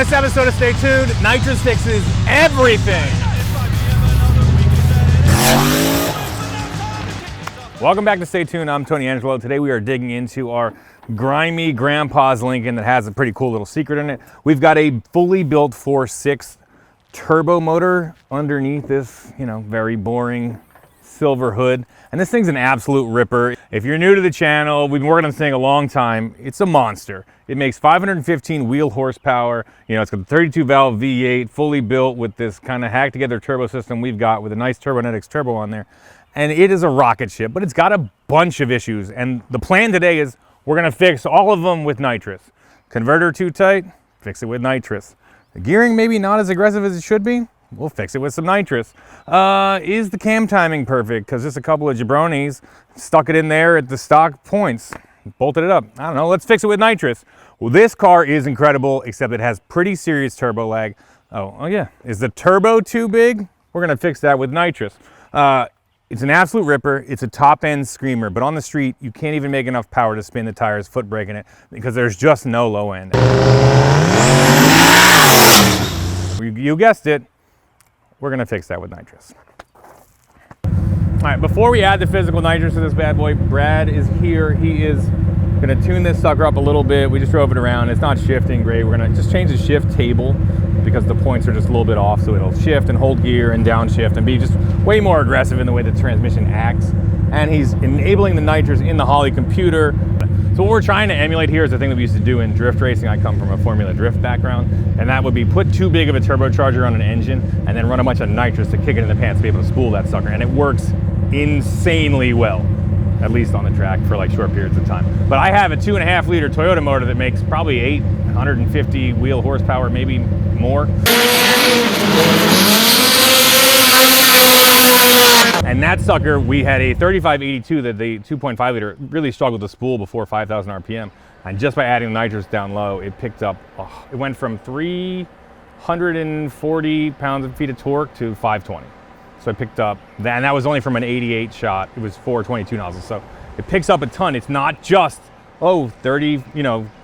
this episode of Stay Tuned, Nitrous fixes everything. Welcome back to Stay Tuned. I'm Tony Angelo. Today we are digging into our grimy grandpa's Lincoln that has a pretty cool little secret in it. We've got a fully built 4.6 turbo motor underneath this, very boring silver hood. And this thing's an absolute ripper. If you're new to the channel, we've been working on this thing a long time. It's a monster. It makes 515 wheel horsepower. It's got a 32 valve V8, fully built with this kind of hacked together turbo system we've got with a nice Turbonetics turbo on there. And it is a rocket ship, but it's got a bunch of issues. And the plan today is we're gonna fix all of them with nitrous. Converter too tight, fix it with nitrous. The gearing maybe not as aggressive as it should be, we'll fix it with some nitrous. Is the cam timing perfect? Because just a couple of jabronis stuck it in there at the stock points, bolted it up. I don't know, let's fix it with nitrous. Well, this car is incredible, except it has pretty serious turbo lag. Oh yeah, is the turbo too big? We're gonna fix that with nitrous. It's an absolute ripper. It's a top-end screamer, but on the street, you can't even make enough power to spin the tires, foot braking it, because there's just no low end. You guessed it, we're gonna fix that with nitrous. All right, before we add the physical nitrous to this bad boy, Brad is here. He is gonna tune this sucker up a little bit. We just drove it around. It's not shifting great. We're gonna just change the shift table because the points are just a little bit off, so it'll shift and hold gear and downshift and be just way more aggressive in the way the transmission acts. And he's enabling the nitrous in the Holley computer. So what we're trying to emulate here is the thing that we used to do in drift racing. I come from a Formula Drift background, and that would be put too big of a turbocharger on an engine and then run a bunch of nitrous to kick it in the pants to be able to spool that sucker. And it works insanely well, at least on the track for like short periods of time. But I have a 2.5 liter Toyota motor that makes probably 850 wheel horsepower, maybe more. And that sucker, we had a 3582 that the 2.5 liter really struggled to spool before 5,000 RPM. And just by adding nitrous down low, it picked up, it went from 340 pounds-feet of torque to 520. So I picked up that, and that was only from an 88 shot. It was 422 nozzles. So it picks up a ton. It's not just, 30,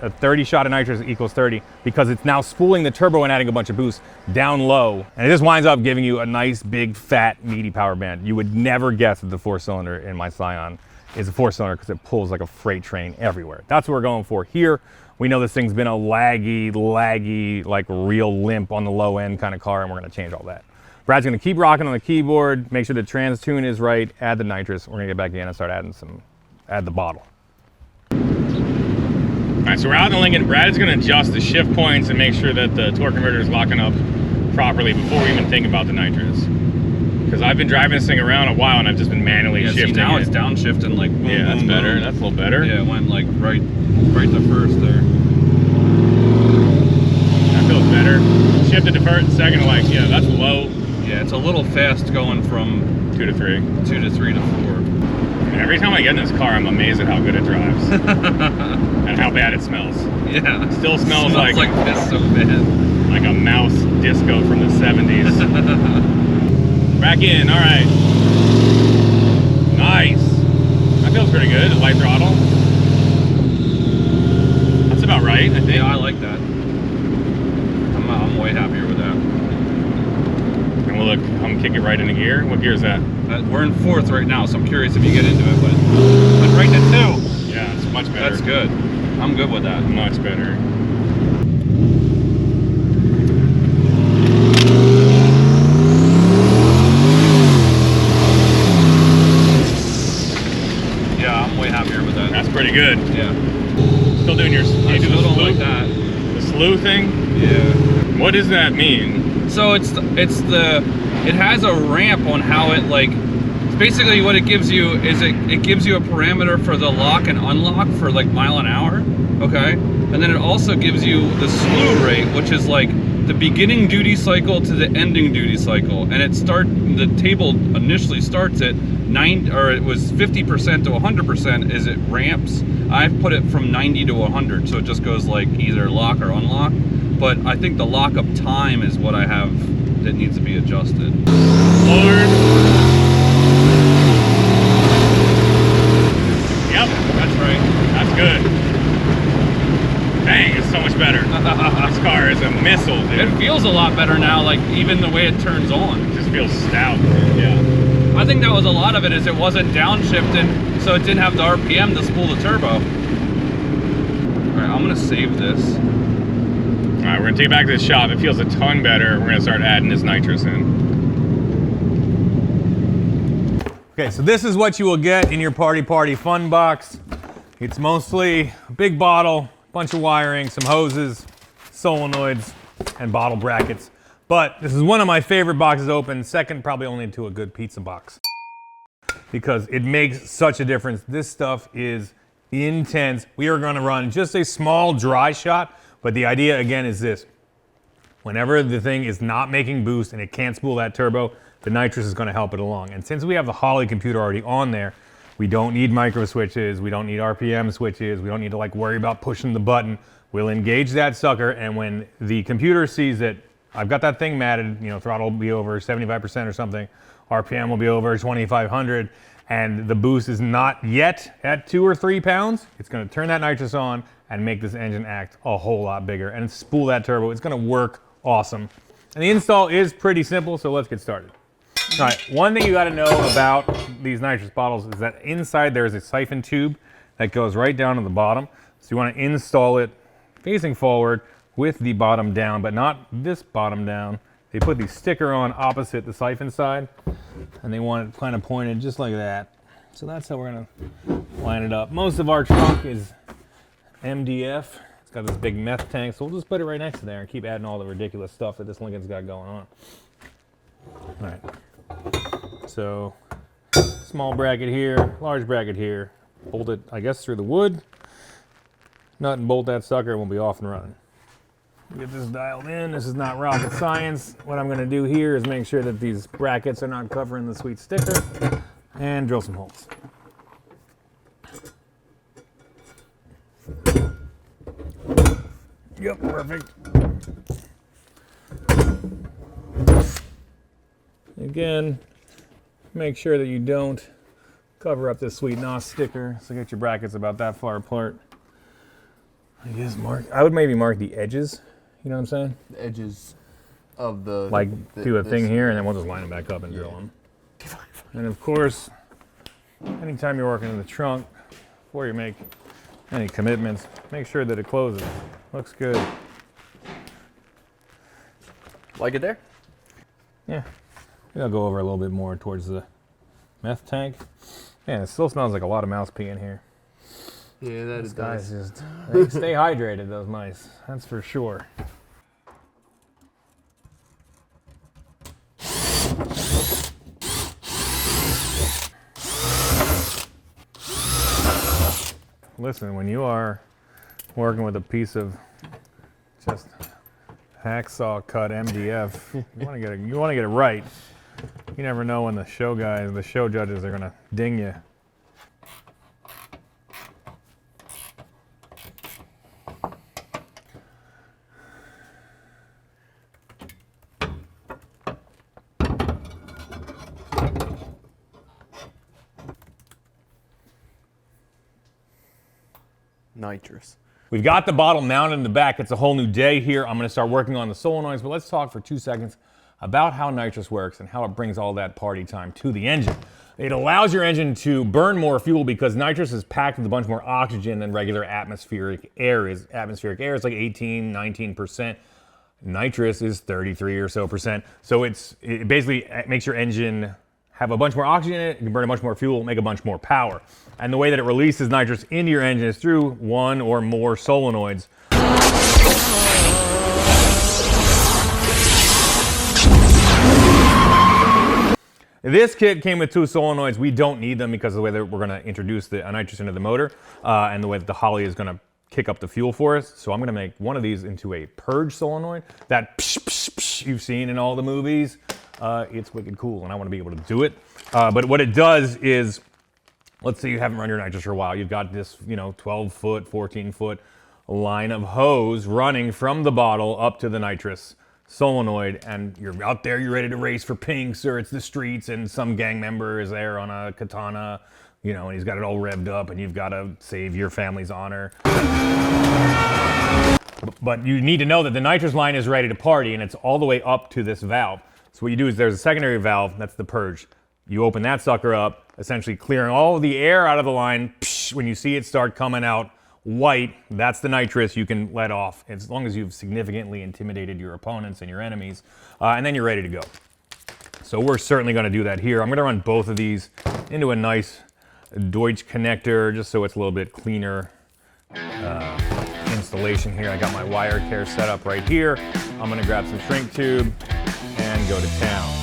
a 30 shot of nitrous equals 30, because it's now spooling the turbo and adding a bunch of boost down low. And it just winds up giving you a nice, big, fat, meaty power band. You would never guess that the 4-cylinder in my Scion is a 4-cylinder because it pulls like a freight train everywhere. That's what we're going for here. We know this thing's been a laggy, like real limp on the low end kind of car, and we're gonna change all that. Brad's gonna keep rocking on the keyboard, make sure the trans tune is right, add the nitrous. We're gonna get back in and start add the bottle. All right, so we're out in the Lincoln. Brad is gonna adjust the shift points and make sure that the torque converter is locking up properly before we even think about the nitrous. Because I've been driving this thing around a while and I've just been manually shifting now it. It's downshifting like boom, yeah, that's boom, better. boom. That's a little better. Yeah, it went like right to first there. That feels better. Shifted to first, second, yeah, that's low. Yeah, it's a little fast going from 2 to 3. 2 to 3 to 4. Every time I get in this car, I'm amazed at how good it drives. And how bad it smells. Yeah. It still smells like this so bad. Like a mouse disco from the 70s. Back in, all right. Nice. That feels pretty good, light throttle. That's about right, I think. Yeah, I like that. I'm way happier with that. And we'll I'm kick it right into gear. What gear is that? We're in 4th right now, so I'm curious if you get into it, but right to 2. Yeah, it's much better. That's good. I'm good with that. Much better. Yeah, I'm way happier with that. That's pretty good. Yeah. Still doing your I still don't like that. The slew thing? Yeah. What does that mean? So it has a ramp on how it basically what it gives you is it gives you a parameter for the lock and unlock for like mile an hour, okay? And then it also gives you the slew rate, which is like the beginning duty cycle to the ending duty cycle. And the table initially starts at it was 50% to 100% as it ramps. I've put it from 90 to 100, so it just goes like either lock or unlock. But I think the lockup time is what I have that needs to be adjusted. Forward. Yep, that's right. That's good. Dang, it's so much better. This car is amazing. missile, dude. It feels a lot better now, like even the way it turns on. It just feels stout. Yeah. I think that was a lot of it, is it wasn't downshifting, so it didn't have the RPM to spool the turbo. All right, I'm gonna save this. All right, we're gonna take it back to the shop. It feels a ton better. We're gonna start adding this nitrous in. Okay, so this is what you will get in your party fun box. It's mostly a big bottle, bunch of wiring, some hoses, solenoids, and bottle brackets. But this is one of my favorite boxes to open, second probably only to a good pizza box, because it makes such a difference. This stuff is intense. We are gonna run just a small dry shot, but the idea again is this. Whenever the thing is not making boost and it can't spool that turbo, the nitrous is gonna help it along. And since we have the Holley computer already on there, we don't need micro switches, we don't need RPM switches, we don't need to like worry about pushing the button. We'll engage that sucker, and when the computer sees that I've got that thing matted, you know, throttle will be over 75% or something, RPM will be over 2,500, and the boost is not yet at 2 or 3 pounds, it's gonna turn that nitrous on and make this engine act a whole lot bigger and spool that turbo. It's gonna work awesome. And the install is pretty simple, so let's get started. All right, one thing you gotta know about these nitrous bottles is that inside there is a siphon tube that goes right down to the bottom. So you wanna install it facing forward with the bottom down, but not this bottom down. They put the sticker on opposite the siphon side, and they want it kind of pointed just like that. So that's how we're gonna line it up. Most of our trunk is MDF. It's got this big meth tank, so we'll just put it right next to there and keep adding all the ridiculous stuff that this Lincoln's got going on. All right. So, small bracket here, large bracket here. Bolt it, I guess, through the wood. Nut and bolt that sucker, and we'll be off and running. Get this dialed in. This is not rocket science. What I'm going to do here is make sure that these brackets are not covering the sweet sticker, and drill some holes. Yep, perfect. Again, make sure that you don't cover up this sweet NOS sticker, so get your brackets about that far apart. I guess I would maybe mark the edges, you know what I'm saying? The edges of the... Like do a thing here, and then we'll just line them back up and drill them. And of course, anytime you're working in the trunk, before you make any commitments, make sure that it closes. Looks good. Like it there? Yeah. Maybe I'll go over a little bit more towards the meth tank. Man, it still smells like a lot of mouse pee in here. Yeah, that These it guys does. just, they stay hydrated, those mice. That's for sure. Listen, when you are working with a piece of just hacksaw cut MDF, you want to get it right. You never know when the show guys, the show judges are gonna ding you. Nitrous. We've got the bottle mounted in the back. It's a whole new day here. I'm gonna start working on the solenoids, but let's talk for 2 seconds about how nitrous works and how it brings all that party time to the engine. It allows your engine to burn more fuel because nitrous is packed with a bunch more oxygen than regular atmospheric air is. Atmospheric air is like 18, 19%. Nitrous is 33 or so percent. So it basically makes your engine have a bunch more oxygen in it, you can burn a bunch more fuel, make a bunch more power. And the way that it releases nitrous into your engine is through one or more solenoids. This kit came with 2 solenoids. We don't need them because of the way that we're gonna introduce the nitrous into the motor and the way that the Holley is gonna kick up the fuel for us. So I'm gonna make one of these into a purge solenoid, that psh, psh, psh you've seen in all the movies. It's wicked cool, and I want to be able to do it. But what it does is, let's say you haven't run your nitrous for a while. You've got this, 12-foot, 14-foot line of hose running from the bottle up to the nitrous solenoid, and you're out there, you're ready to race for pinks, or it's the streets, and some gang member is there on a katana, and he's got it all revved up, and you've got to save your family's honor. But you need to know that the nitrous line is ready to party, and it's all the way up to this valve. So what you do is there's a secondary valve, that's the purge. You open that sucker up, essentially clearing all of the air out of the line. Psh, when you see it start coming out white, that's the nitrous you can let off, as long as you've significantly intimidated your opponents and your enemies, and then you're ready to go. So we're certainly going to do that here. I'm going to run both of these into a nice Deutsch connector, just so it's a little bit cleaner installation here. I got my wire care set up right here. I'm going to grab some shrink tube and go to town.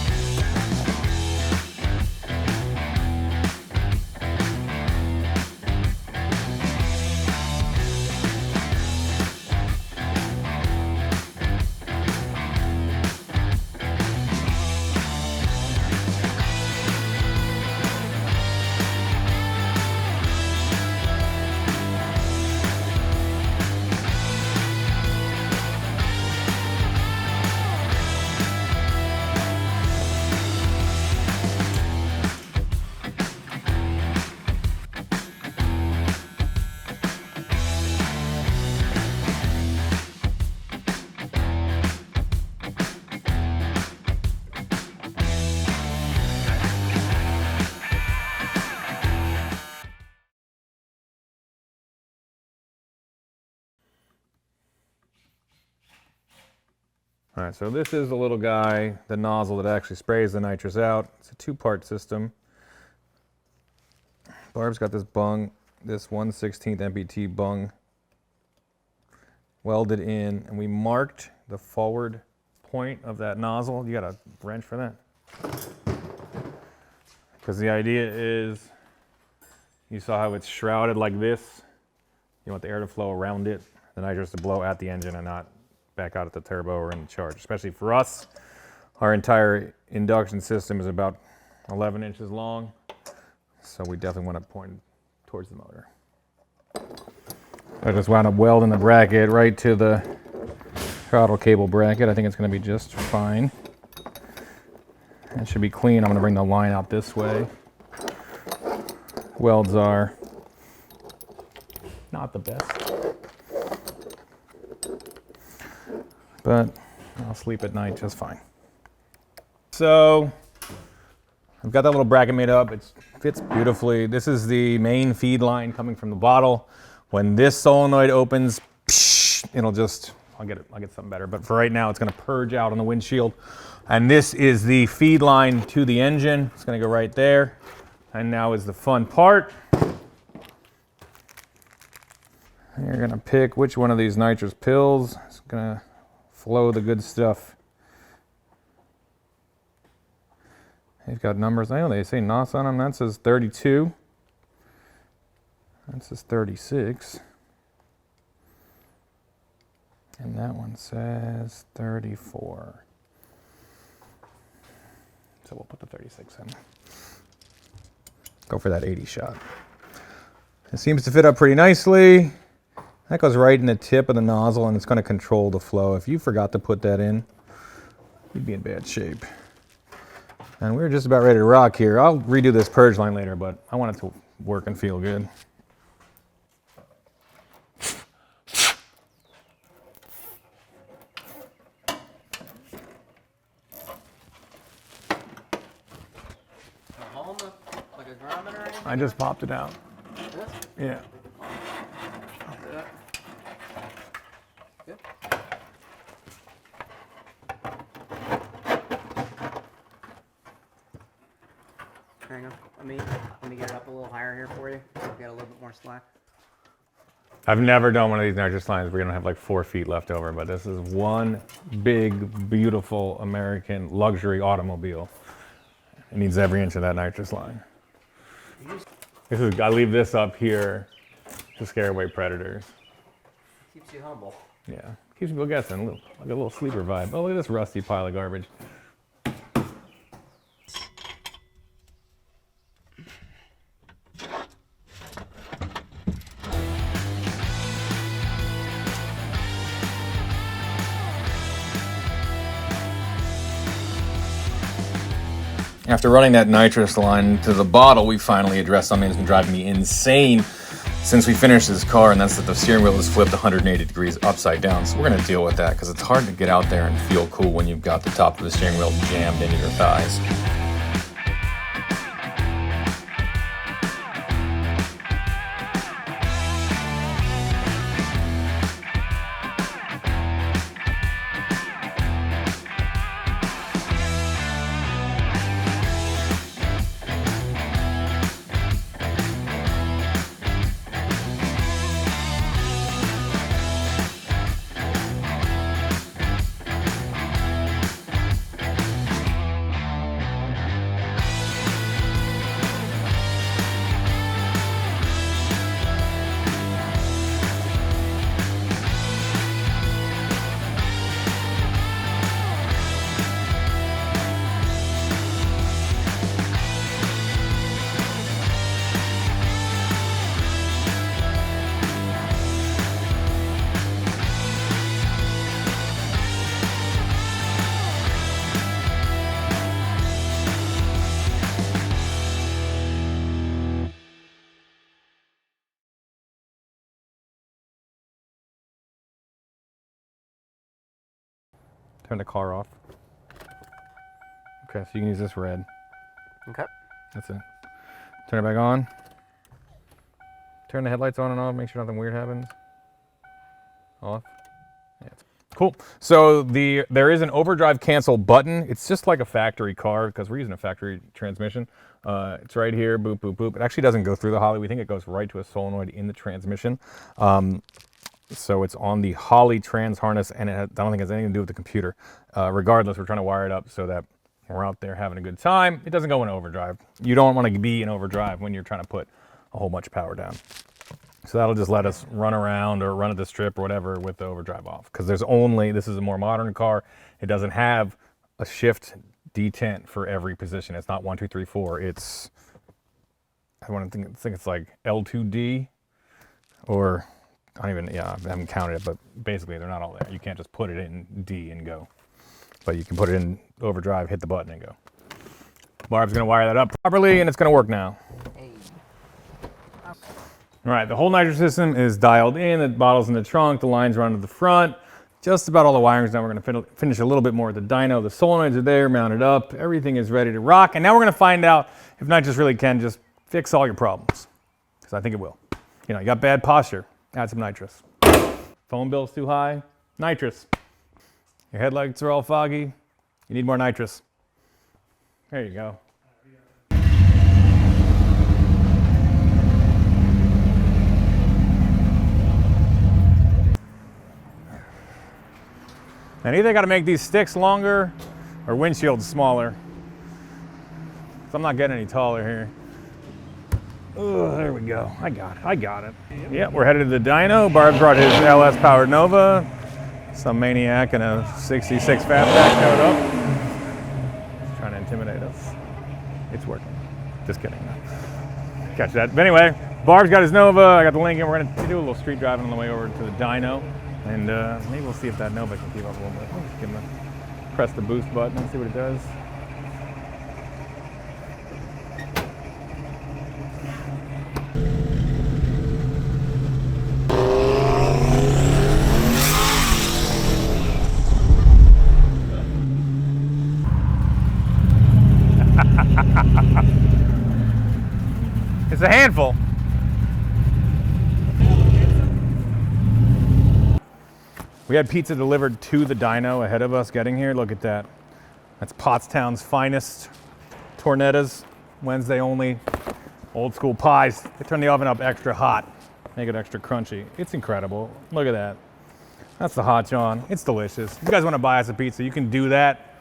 All right, so this is the little guy, the nozzle that actually sprays the nitrous out. It's a two-part system. Barb's got this bung, this 1/16 MPT bung welded in, and we marked the forward point of that nozzle. You got a wrench for that? Because the idea is, you saw how it's shrouded like this. You want the air to flow around it, the nitrous to blow at the engine and not back out at the turbo or in the charge. Especially for us, our entire induction system is about 11 inches long, so we definitely want to point towards the motor. I just wound up welding the bracket right to the throttle cable bracket. I think it's going to be just fine. It should be clean. I'm going to bring the line out this way. Welds are not the best, but I'll sleep at night just fine. So I've got that little bracket made up. It fits beautifully. This is the main feed line coming from the bottle. When this solenoid opens, it'll just, I'll get something better. But for right now, it's going to purge out on the windshield. And this is the feed line to the engine. It's going to go right there. And now is the fun part. You're going to pick which one of these nitrous pills is going to flow the good stuff. They've got numbers. I know they say NOS on them. That says 32. That says 36. And that one says 34. So we'll put the 36 in. Go for that 80 shot. It seems to fit up pretty nicely. That goes right in the tip of the nozzle, and it's going to control the flow. If you forgot to put that in, you'd be in bad shape. And we're just about ready to rock here. I'll redo this purge line later, but I want it to work and feel good. Like a grommet or anything? I just popped it out. This? Yeah. Yep. Hang on. Let me get it up a little higher here for you. So we got a little bit more slack. I've never done one of these nitrous lines where you don't have like 4 feet left over, but this is one big, beautiful American luxury automobile. It needs every inch of that nitrous line. I leave this up here to scare away predators. Keeps you humble. Yeah, keeps people guessing, like a little sleeper vibe. Oh, look at this rusty pile of garbage. After running that nitrous line to the bottle, we finally addressed something that's been driving me insane since we finished this car, and that's that the steering wheel is flipped 180 degrees upside down. So we're gonna deal with that because it's hard to get out there and feel cool when you've got the top of the steering wheel jammed into your thighs. Turn the car off. Okay, so you can use this red. Okay. That's it. Turn it back on. Turn the headlights on and off, make sure nothing weird happens. Off. Yeah, cool. So there is an overdrive cancel button. It's just like a factory car because we're using a factory transmission. It's right here, boop, boop, boop. It actually doesn't go through the Holley. We think it goes right to a solenoid in the transmission. So it's on the Holley trans harness, and I don't think it has anything to do with the computer. Regardless, we're trying to wire it up so that when we're out there having a good time, it doesn't go in overdrive. You don't want to be in overdrive when you're trying to put a whole bunch of power down. So that'll just let us run around or run at the strip or whatever with the overdrive off. Because this is a more modern car. It doesn't have a shift detent for every position. It's not 1, 2, 3, 4. It's, I think it's like L2D or... I haven't counted it, but basically they're not all there. You can't just put it in D and go. But you can put it in overdrive, hit the button and go. Barb's gonna wire that up properly and it's gonna work now. Hey. All right, the whole nitrous system is dialed in, the bottle's in the trunk, the lines run to the front. Just about all the wiring's done. We're gonna finish a little bit more with the dyno. The solenoids are there, mounted up. Everything is ready to rock. And now we're gonna find out if nitrous really can just fix all your problems. Because I think it will. You got bad posture. Add some nitrous. Phone bill's too high. Nitrous. Your headlights are all foggy. You need more nitrous. There you go. And either got to make these sticks longer or windshields smaller. So I'm not getting any taller here. Oh, there we go. I got it. Yeah, we're headed to the dyno. Barb brought his LS powered Nova. Some maniac in a 66 Fastback showed up. He's trying to intimidate us. It's working. Just kidding. Catch that. But anyway, Barb's got his Nova. I got the Lincoln. We're going to do a little street driving on the way over to the dyno. And maybe we'll see if that Nova can keep up a little bit. Just give him press the boost button and see what it does. It's a handful. We had pizza delivered to the dyno ahead of us getting here. Look at that. That's Pottstown's finest tornettas, Wednesday only. Old school pies. They turn the oven up extra hot, make it extra crunchy. It's incredible. Look at that. That's the Hot John. It's delicious. If you guys want to buy us a pizza, you can do that.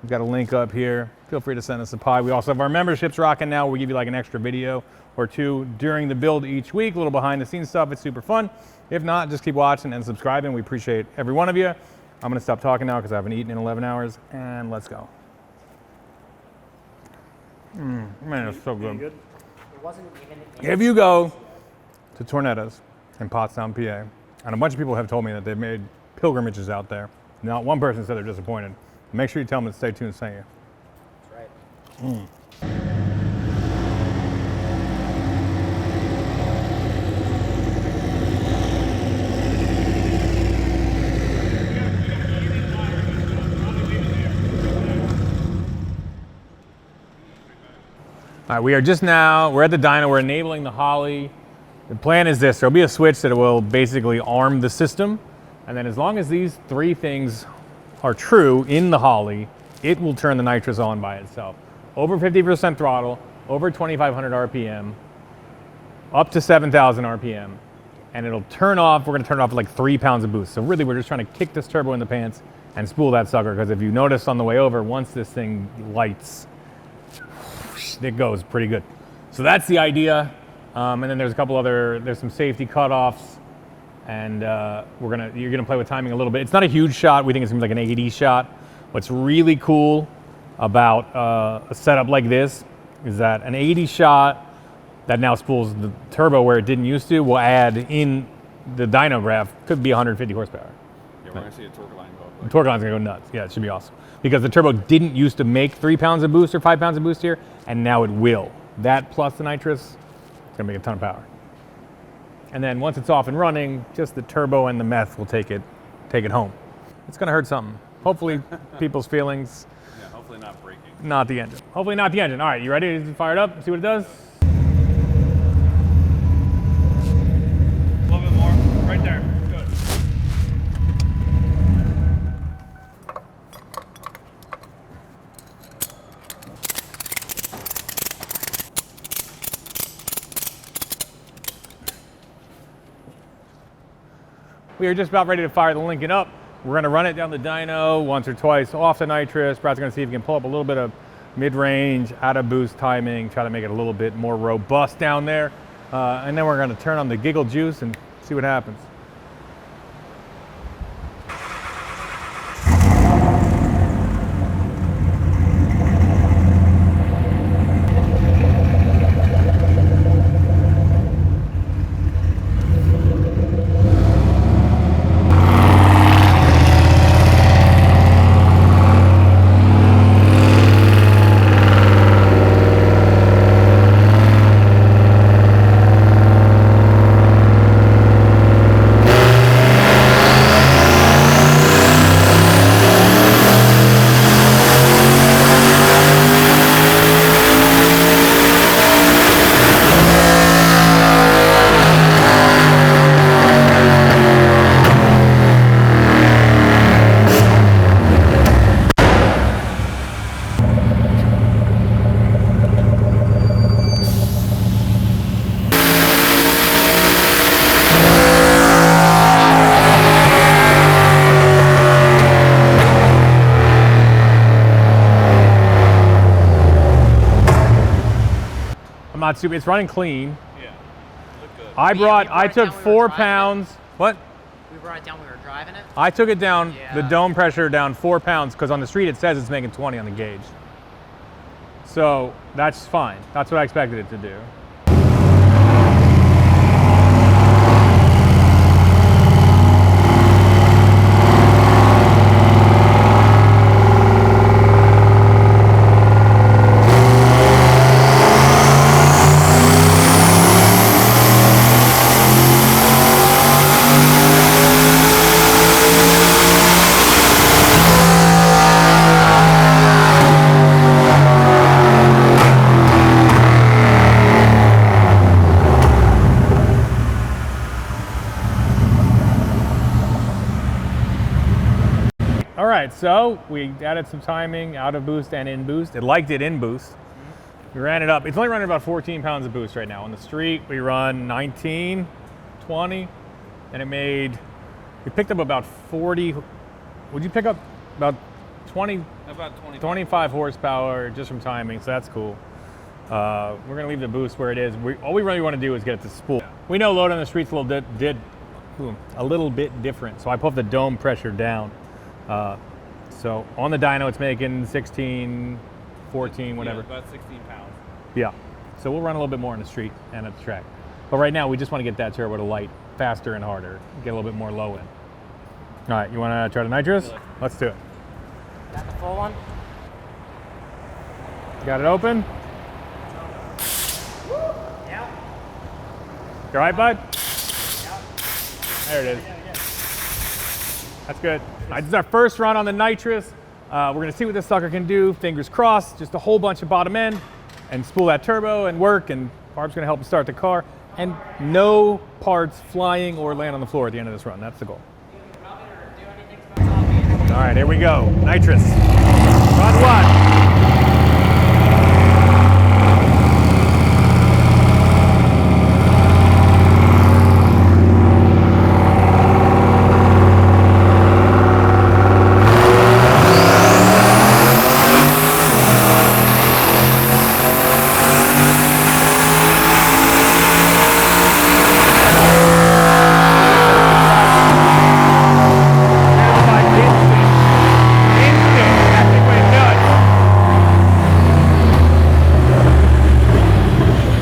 We've got a link up here. Feel free to send us a pie. We also have our memberships rocking now. We give you like an extra video or two during the build each week, a little behind the scenes stuff. It's super fun. If not, just keep watching and subscribing. We appreciate every one of you. I'm gonna stop talking now because I haven't eaten in 11 hours, and let's go. Man, it's so good. It wasn't even If you go to Tornettas in Pottstown, PA, and a bunch of people have told me that they've made pilgrimages out there. Not one person said they're disappointed. Make sure you tell them to stay tuned and say you. That's right. right, we're at the dyno, we're enabling the Holly. The plan is this, there'll be a switch that will basically arm the system, and then as long as these three things are true in the Holly, it will turn the nitrous on by itself. Over 50% throttle, over 2,500 RPM, up to 7,000 RPM, and it'll turn off, we're gonna turn it off at like 3 pounds of boost. So really we're just trying to kick this turbo in the pants and spool that sucker, because if you notice on the way over, once this thing lights, it goes pretty good. So that's the idea. And then there's a couple other, there's some safety cutoffs, and you're gonna play with timing a little bit. It's not a huge shot, we think it's gonna be like an 80 shot. What's really cool about a setup like this is that an 80 shot that now spools the turbo where it didn't used to will add in the dyno graph, could be 150 horsepower. Yeah, we're gonna see a torque line go up. The torque line's gonna go nuts. Yeah, it should be awesome. Because the turbo didn't used to make 3 pounds of boost or 5 pounds of boost here, and now it will. That plus the nitrous, it's gonna make a ton of power. And then once it's off and running, just the turbo and the meth will take it home. It's gonna hurt something. Hopefully people's feelings. Yeah, hopefully not breaking. Not the engine. Hopefully not the engine. All right, you ready to fire it up? See what it does? A little bit more. Right there. Good. We are just about ready to fire the Lincoln up. We're gonna run it down the dyno once or twice off the nitrous. Brad's gonna see if he can pull up a little bit of mid-range, out of boost timing, try to make it a little bit more robust down there. And then we're gonna turn on the giggle juice and see what happens. I'm not stupid. It's running clean. Yeah. Look good. I took down, we 4 were driving pounds. What? We brought it down, we were driving it. I took it down, the Yeah. dome pressure down 4 pounds, because on the street it says it's making 20 on the gauge. So that's fine. That's what I expected it to do. All right, so we added some timing out of boost and in boost. It liked it in boost. We ran it up. It's only running about 14 pounds of boost right now. On the street, we run 19, 20, and we picked up about 40. Would you pick up about 20, About 20. 25 horsepower just from timing, so that's cool. We're gonna leave the boost where it is. All we really wanna do is get it to spool. We know load on the street's a little bit different, so I put the dome pressure down. So on the dyno, it's making 16, 14, whatever. Yeah, about 16 pounds. Yeah. So we'll run a little bit more on the street and at the track. But right now, we just want to get that turbo to light faster and harder, get a little bit more low in. All right, you want to try the nitrous? Let's do it. Got the full one? Got it open? Yeah. You all right, bud? Yeah. There it is. That's good. All right, this is our first run on the nitrous. We're gonna see what this sucker can do. Fingers crossed, just a whole bunch of bottom end. and spool that turbo and work, and Barb's gonna help us start the car, and no parts flying or land on the floor at the end of this run. That's the goal. All right, here we go. Nitrous. Run one.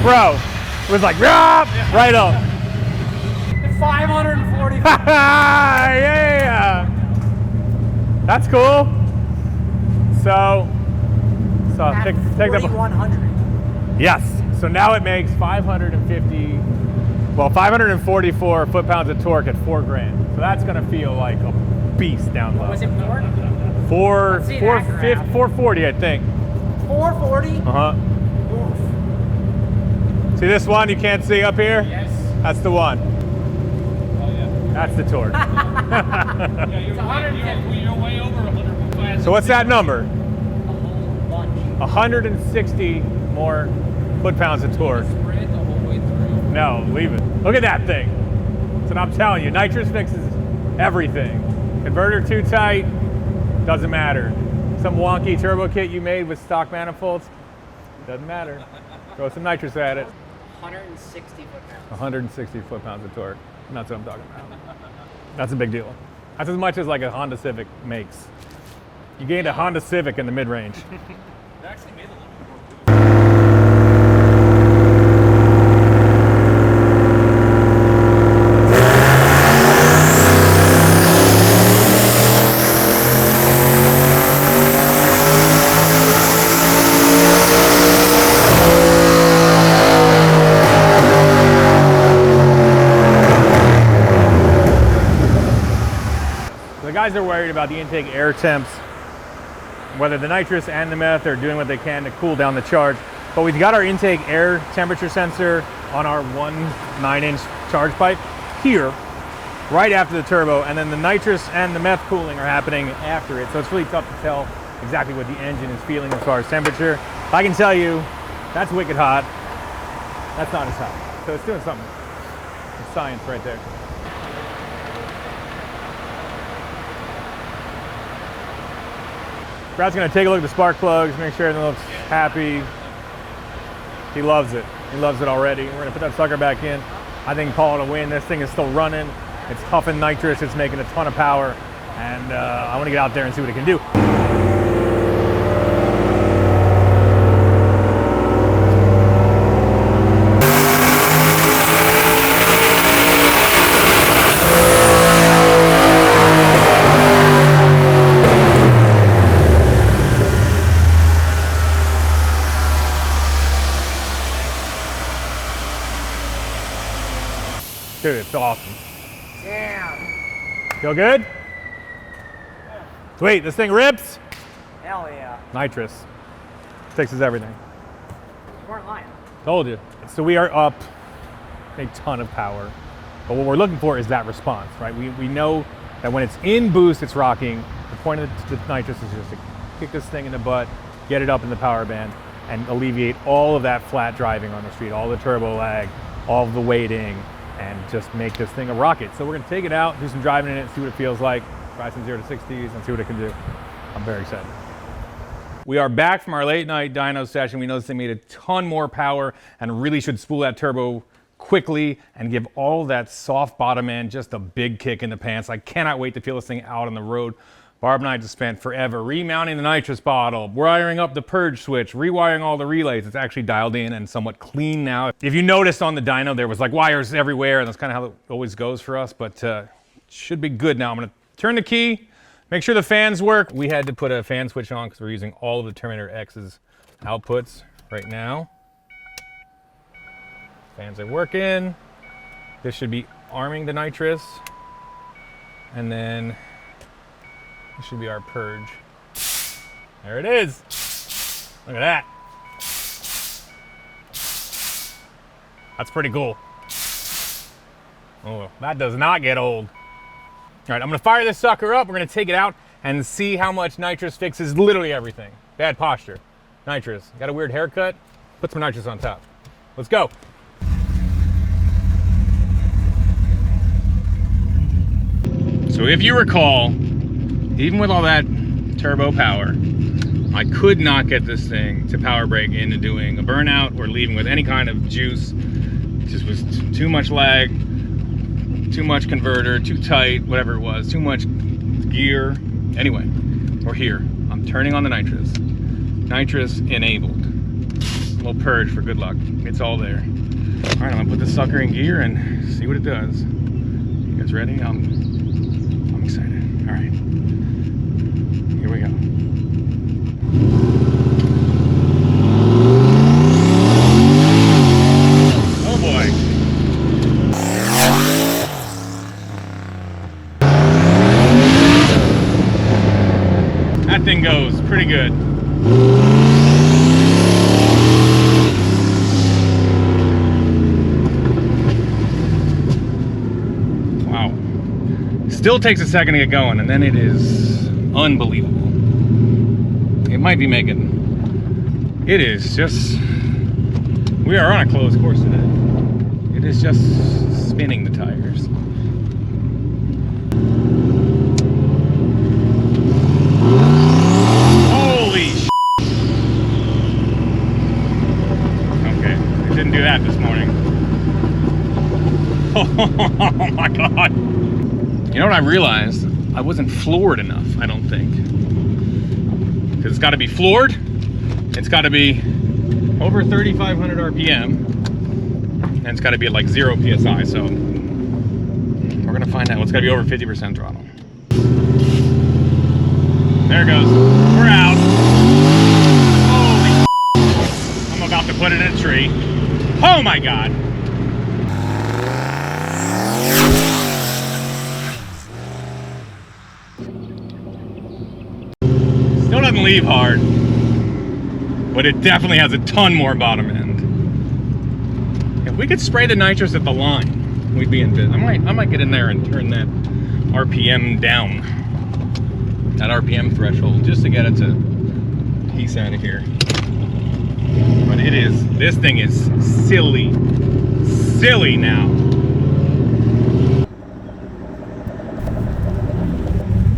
Bro, it was like, right up. 540. Yeah. That's cool. So take that. 4,100. Yes. So now it makes 544 foot-pounds of torque at 4 grand. So that's gonna feel like a beast down low. Was it 4? Let's see that graph. 440, I think. 440? Uh-huh. See this one you can't see up here? Yes. That's the one. Oh yeah. That's the torque. Yeah, you're way over 100. So what's that number? A whole bunch. 160 more foot-pounds of torque. Spray it the whole way through. No, leave it. Look at that thing. That's what I'm telling you. Nitrous fixes everything. Converter too tight, doesn't matter. Some wonky turbo kit you made with stock manifolds, doesn't matter. Throw some nitrous at it. 160 foot-pounds. 160 foot-pounds of torque. That's what I'm talking about. That's a big deal. That's as much as like a Honda Civic makes. You gained a Honda Civic in the mid-range. It actually made a little bit more boost. The guys are worried about the intake air temps, whether the nitrous and the meth are doing what they can to cool down the charge. But we've got our intake air temperature sensor on our 1 9-inch charge pipe here, right after the turbo, and then the nitrous and the meth cooling are happening after it. So it's really tough to tell exactly what the engine is feeling as far as temperature. I can tell you, that's wicked hot. That's not as hot. So it's doing something. It's science right there. Brad's gonna take a look at the spark plugs, make sure everything looks happy. He loves it. He loves it already. We're gonna put that sucker back in. I think call it a win. This thing is still running. It's huffing nitrous. It's making a ton of power. And I wanna get out there and see what it can do. Dude, it's awesome. Damn. Feel good? Sweet, this thing rips. Hell yeah. Nitrous. Fixes everything. You weren't lying. Told you. So we are up a ton of power. But what we're looking for is that response, right? We know that when it's in boost, it's rocking. The point of the nitrous is just to kick this thing in the butt, get it up in the power band, and alleviate all of that flat driving on the street, all the turbo lag, all of the waiting, and just make this thing a rocket. So we're gonna take it out, do some driving in it, see what it feels like, try some 0 to 60s and see what it can do. I'm very excited. We are back from our late night dyno session. We noticed they made a ton more power and really should spool that turbo quickly and give all that soft bottom end just a big kick in the pants. I cannot wait to feel this thing out on the road. Barb and I just spent forever remounting the nitrous bottle, wiring up the purge switch, rewiring all the relays. It's actually dialed in and somewhat clean now. If you noticed on the dyno, there was like wires everywhere, and that's kind of how it always goes for us, but it should be good now. I'm gonna turn the key, make sure the fans work. We had to put a fan switch on because we're using all of the Terminator X's outputs right now. Fans are working. This should be arming the nitrous, and then this should be our purge. There it is. Look at that. That's pretty cool. Oh, that does not get old. All right, I'm gonna fire this sucker up. We're gonna take it out and see how much nitrous fixes literally everything. Bad posture. Nitrous. Got a weird haircut? Put some nitrous on top. Let's go. So if you recall, even with all that turbo power, I could not get this thing to power brake into doing a burnout or leaving with any kind of juice. It just was too much lag, too much converter, too tight, whatever it was, too much gear. Anyway, we're here. I'm turning on the nitrous. Nitrous enabled. A little purge for good luck. It's all there. All right, I'm gonna put this sucker in gear and see what it does. You guys ready? I'm excited. All right, here we go. Oh boy. That thing goes pretty good. Wow. Still takes a second to get going, and then it is unbelievable. It might be making, it is just, we are on a closed course today. It is just spinning the tires. Holy sh**. Okay, it didn't do that this morning. Oh my God. You know what I realized? I wasn't floored enough, I don't think. Because it's got to be floored. It's got to be over 3,500 RPM. And it's got to be at like 0 PSI. So we're going to find out. It's got to be over 50% throttle. There it goes. We're out. Holy I'm about to put it in a tree. Oh my God. Still doesn't leave hard, but it definitely has a ton more bottom end. If we could spray the nitrous at the line, we'd be in business. I might get in there and turn that RPM down, that RPM threshold, just to get it to piece out of here. But it is, this thing is silly now.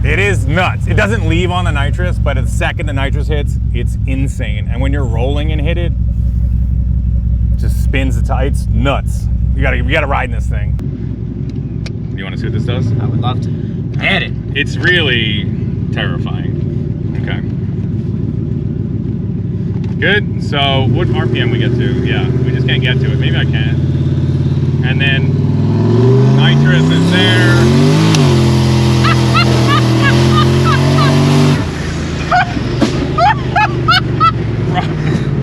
It is nuts. It doesn't leave on the nitrous, but the second the nitrous hits, it's insane. And when you're rolling and hit it, it just spins the tires. It's nuts. You gotta ride in this thing. You want to see what this does? I would love to. Hit it. It's really terrifying. Okay. Good. So what RPM we get to? Yeah, we just can't get to it. Maybe I can. And then nitrous is there.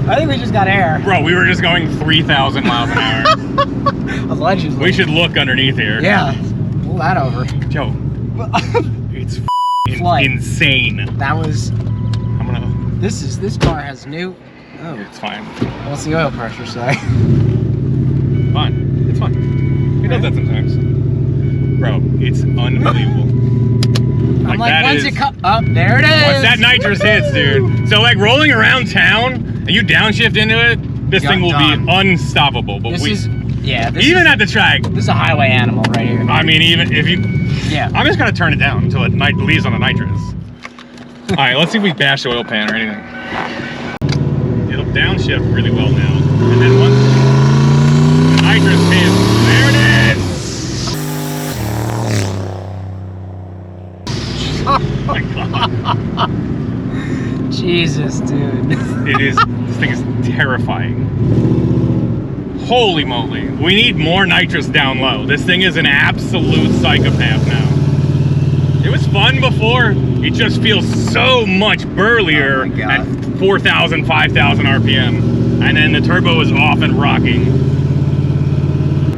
I think we just got air. Bro, we were just going 3,000 miles an hour. Allegedly. We should look underneath here. Yeah. Pull that over. Joe, it's Flight. insane. That was. I'm gonna. This car has new. Oh. It's fine. What's the oil pressure say? Fine. It's fine. It does that sometimes. Bro, it's unbelievable. I'm like, once is, it comes up, there it is. Once that nitrous hits, dude. So like rolling around town and you downshift into it, this thing will be unstoppable. But even at the track. This is a highway animal right here. I mean, even if you. Yeah. I'm just gonna turn it down until it leaves on the nitrous. All right, let's see if we bash the oil pan or anything. It'll downshift really well now, and then once the nitrous hits, there it is. Oh my God. Jesus, dude. It is, this thing is terrifying. Holy moly. We need more nitrous down low. This thing is an absolute psychopath now. It was fun before. It just feels so much burlier at 4,000, 5,000 RPM. And then the turbo is off and rocking.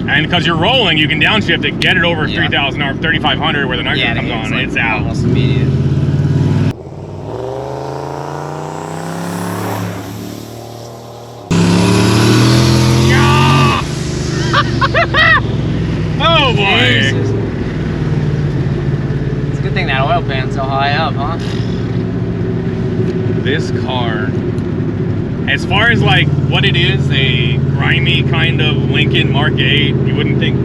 And because you're rolling, you can downshift it, get it over 3,000 or 3,500 where the nitrous comes on, and it's out. Almost immediate. Oh boy. Jesus. It's a good thing that oil pan's so high up, huh? This car, as far as like what it is, a grimy kind of Lincoln Mark 8, you wouldn't think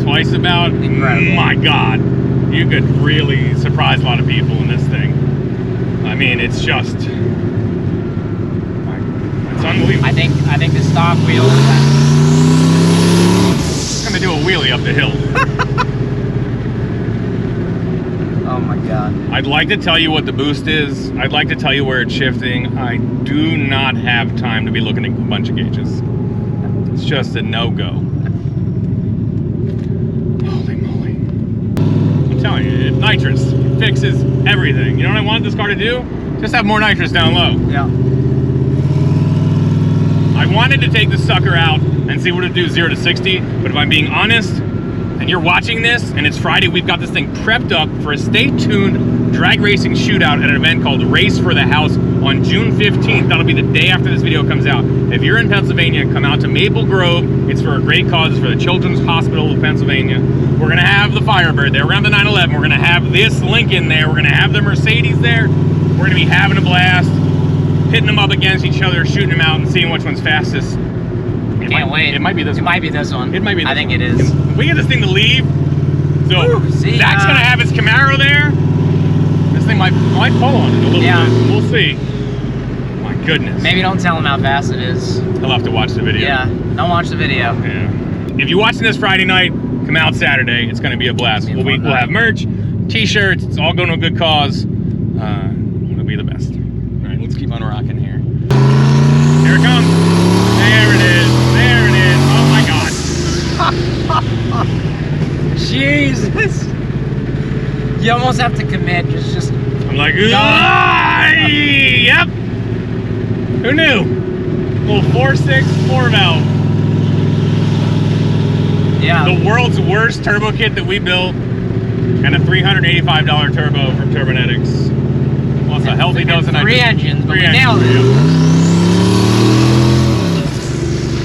twice about. Incredible. My God, you could really surprise a lot of people in this thing. I mean, it's just, it's unbelievable. I think the stock wheel. It's gonna do a wheelie up the hill. Oh my God. I'd like to tell you what the boost is. I'd like to tell you where it's shifting. I do not have time to be looking at a bunch of gauges. It's just a no-go. Holy moly. I'm telling you, nitrous fixes everything. You know what I wanted this car to do? Just have more nitrous down low. Yeah. I wanted to take the sucker out and see what it'd do 0 to 60, but if I'm being honest, and you're watching this, and it's Friday, we've got this thing prepped up for a stay tuned drag racing shootout at an event called Race for the House on June 15th. That'll be the day after this video comes out. If you're in Pennsylvania, come out to Maple Grove. It's for a great cause. It's for the Children's Hospital of Pennsylvania. We're gonna have the Firebird there around the 911. We're gonna have this Lincoln there. We're gonna have the Mercedes there. We're gonna be having a blast, pitting them up against each other, shooting them out, and seeing which one's fastest. Can't wait. It might be this one. It might be this one. It might be this I think one. it is. If we get this thing to leave, so Woo, see, Zach's gonna have his Camaro there. This thing might pull on it a little Yeah. bit. We'll see. My goodness. Maybe don't tell him how fast it is. He'll have to watch the video. Yeah, don't watch the video. Yeah. If you're watching this Friday night, come out Saturday. It's gonna be a blast. We'll have merch, t-shirts. It's all going to a good cause. It'll be the best. All right, let's keep on rocking here. Here it comes. There it is. There it is. Oh my God. Jesus. You almost have to commit. Just I'm like, yep. Who knew? Little 4.6 4-valve. yeah. The world's worst turbo kit that we built, and a $385 turbo from Turbonetics. Well, it's a healthy dose of nitrogen. 3 engines, but Three we engines, nailed it. yeah.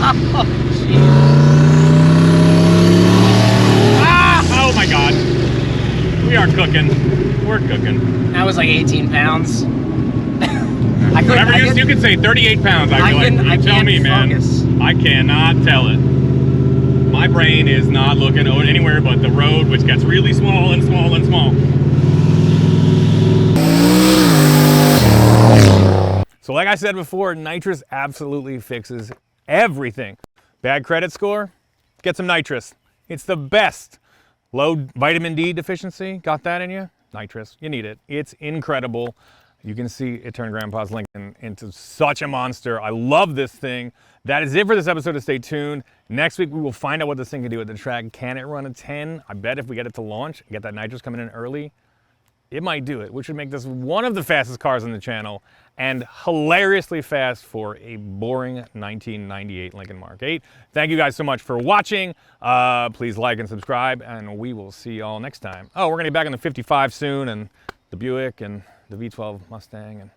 Oh, jeez. Oh my God. We are cooking. We're cooking. That was like 18 pounds. Whatever you could say 38 pounds, I feel like. You tell me, man. Focus. I cannot tell it. My brain is not looking anywhere but the road, which gets really small and small and small. So like I said before, nitrous absolutely fixes everything. Bad credit score? Get some nitrous. It's the best. Low vitamin D deficiency? Got that in you? Nitrous. You need it. It's incredible. You can see it turned Grandpa's Lincoln into such a monster. I love this thing. That is it for this episode of Stay Tuned. Next week, we will find out what this thing can do at the track. Can it run a 10? I bet if we get it to launch, get that nitrous coming in early, it might do it, which would make this one of the fastest cars on the channel and hilariously fast for a boring 1998 Lincoln Mark 8. Thank you guys so much for watching. Please like and subscribe, and we will see y'all next time. Oh, we're gonna be back in the 55 soon, and the Buick, and the V12 Mustang, and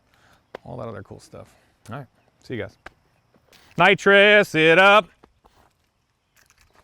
all that other cool stuff. All right, see you guys. Nitrous it up.